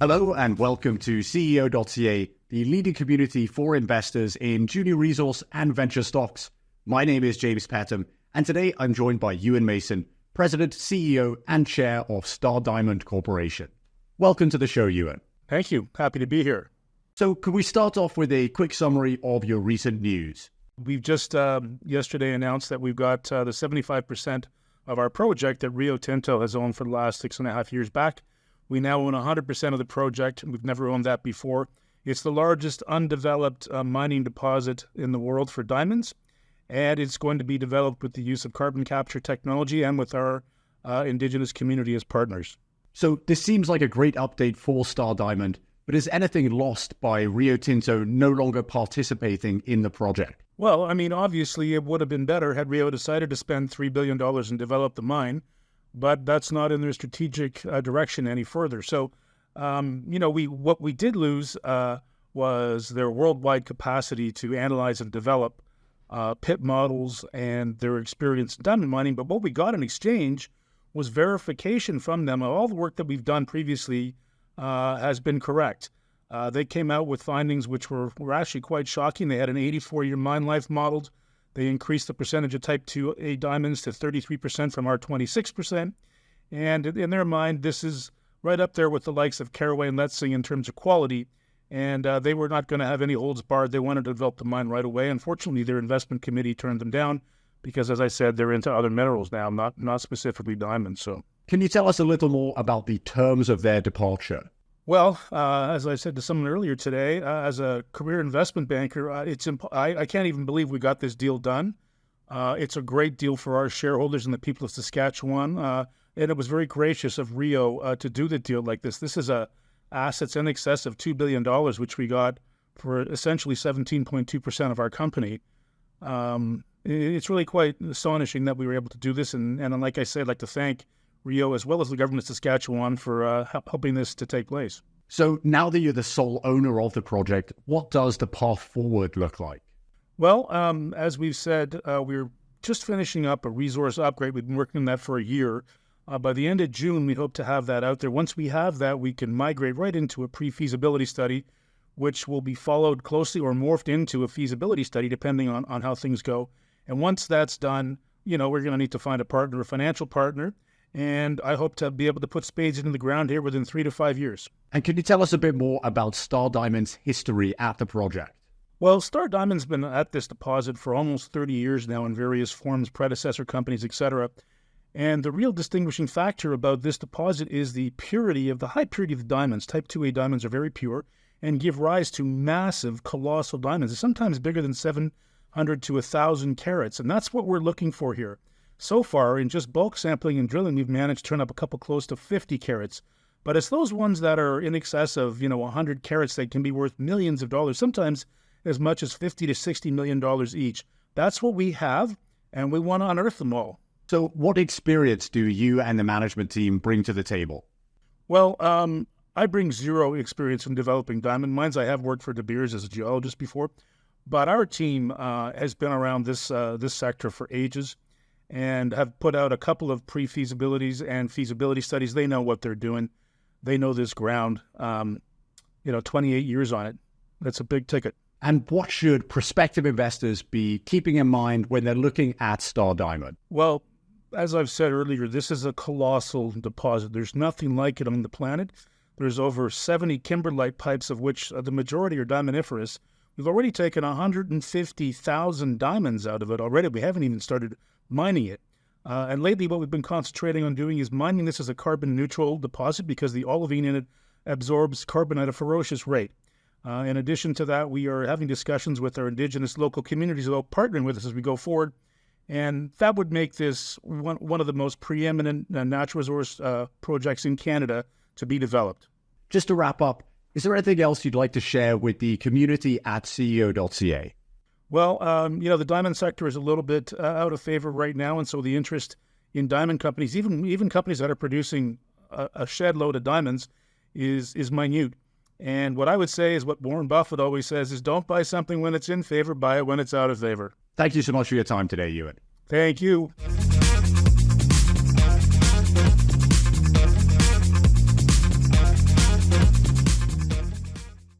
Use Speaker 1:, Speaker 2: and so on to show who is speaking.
Speaker 1: Hello and welcome to CEO.CA, the leading community for investors in junior resource and venture stocks. My name is James Patton, and today I'm joined by Ewan Mason, President, CEO, and Chair of Star Diamond Corporation. Welcome to the show, Ewan.
Speaker 2: Thank you. Happy to be here.
Speaker 1: So could we start off with a quick summary of your recent news?
Speaker 2: We've just yesterday announced that we've got the 75% of our project that Rio Tinto has owned for the last 6.5 years back. We now own 100% of the project. We've never owned that before. It's the largest undeveloped mining deposit in the world for diamonds, and it's going to be developed with the use of carbon capture technology and with our indigenous community as partners.
Speaker 1: So this seems like a great update for Star Diamond, but is anything lost by Rio Tinto no longer participating in the project?
Speaker 2: Well, I mean, obviously it would have been better had Rio decided to spend $3 billion and develop the mine, but that's not in their strategic direction any further. So, what we did lose was their worldwide capacity to analyze and develop pit models and their experience in diamond mining. But what we got in exchange was verification from them of all the work that we've done previously has been correct. They came out with findings which were actually quite shocking. They had an 84-year mine life modeled. They increased the percentage of Type 2A diamonds to 33% from our 26%. And in their mind, this is right up there with the likes of Caraway and Letsing in terms of quality. And they were not going to have any holds barred. They wanted to develop the mine right away. Unfortunately, their investment committee turned them down because, as I said, they're into other minerals now, not specifically diamonds. So, can
Speaker 1: you tell us a little more about the terms of their departure?
Speaker 2: Well, as I said to someone earlier today, as a career investment banker, I can't even believe we got this deal done. It's a great deal for our shareholders and the people of Saskatchewan, and it was very gracious of Rio to do the deal like this. This is assets in excess of $2 billion, which we got for essentially 17.2% of our company. It's really quite astonishing that we were able to do this, and like I said, I'd like to thank Rio, as well as the government of Saskatchewan, for helping this to take place.
Speaker 1: So now that you're the sole owner of the project, what does the path forward look like?
Speaker 2: Well, as we've said, we're just finishing up a resource upgrade. We've been working on that for a year. By the end of June, we hope to have that out there. Once we have that, we can migrate right into a pre-feasibility study, which will be followed closely or morphed into a feasibility study, depending on how things go. And once that's done, we're going to need to find a financial partner. And I hope to be able to put spades into the ground here within 3 to 5 years.
Speaker 1: And can you tell us a bit more about Star Diamond's history at the project?
Speaker 2: Well, Star Diamond's been at this deposit for almost 30 years now in various forms, predecessor companies, etc. And the real distinguishing factor about this deposit is the high purity of the diamonds. Type 2A diamonds are very pure and give rise to massive, colossal diamonds. They're sometimes bigger than 700 to 1,000 carats. And that's what we're looking for here. So far, in just bulk sampling and drilling, we've managed to turn up a couple close to 50 carats. But it's those ones that are in excess of, 100 carats that can be worth millions of dollars, sometimes as much as $50 to $60 million each. That's what we have, and we want to unearth them all.
Speaker 1: So what experience do you and the management team bring to the table?
Speaker 2: Well, I bring zero experience in developing diamond mines. I have worked for De Beers as a geologist before, but our team has been around this sector for ages and have put out a couple of pre-feasibilities and feasibility studies. They know what they're doing. They know this ground. 28 years on it. That's a big ticket.
Speaker 1: And what should prospective investors be keeping in mind when they're looking at Star Diamond?
Speaker 2: Well, as I've said earlier, this is a colossal deposit. There's nothing like it on the planet. There's over 70 kimberlite pipes, of which the majority are diamondiferous. We've already taken 150,000 diamonds out of it already. We haven't even started mining it. And lately what we've been concentrating on doing is mining this as a carbon neutral deposit because the olivine in it absorbs carbon at a ferocious rate. In addition to that, we are having discussions with our indigenous local communities about partnering with us as we go forward. And that would make this one of the most preeminent natural resource projects in Canada to be developed.
Speaker 1: Just to wrap up, is there anything else you'd like to share with the community at CEO.CA?
Speaker 2: Well, the diamond sector is a little bit out of favor right now, and so the interest in diamond companies, even companies that are producing a shed load of diamonds, is minute. And what I would say is what Warren Buffett always says is don't buy something when it's in favor, buy it when it's out of favor.
Speaker 1: Thank you so much for your time today, Ewan.
Speaker 2: Thank you.